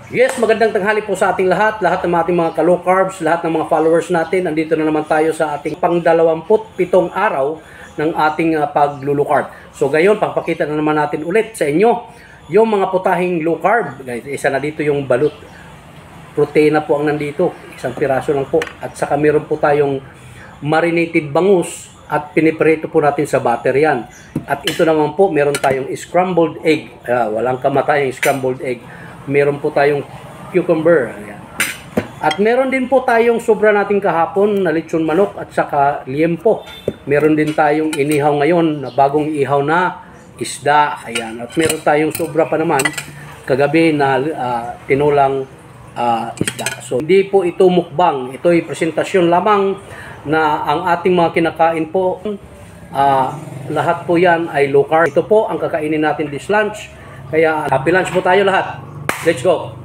Yes, magandang tanghali po sa ating lahat ng ating mga ka-low carbs, lahat ng mga followers natin. Andito na naman tayo sa ating pang-27 araw ng ating pag-low carb. So ngayon, papakita na naman natin ulit sa inyo yung mga putahing low carb. Guys, isa na dito yung balut. Protein na po ang nandito. Isang piraso lang po. At saka meron po tayong marinated bangus at piniprito po natin sa butter yan. At ito naman po, meron tayong scrambled egg. Walang kamatayang scrambled egg. Meron po tayong cucumber. Ayan. At meron din po tayong sobra nating kahapon na lechon manok at saka liempo. Meron din tayong inihaw ngayon na bagong ihaw na isda. Ayan. At meron tayong sobra pa naman kagabi na tinulang isda. So hindi po ito mukbang. Ito ay presentasyon lamang na ang ating mga kinakain po. Lahat po yan ay low carb. Ito po ang kakainin natin this lunch. Kaya happy lunch po tayo lahat. Let's go!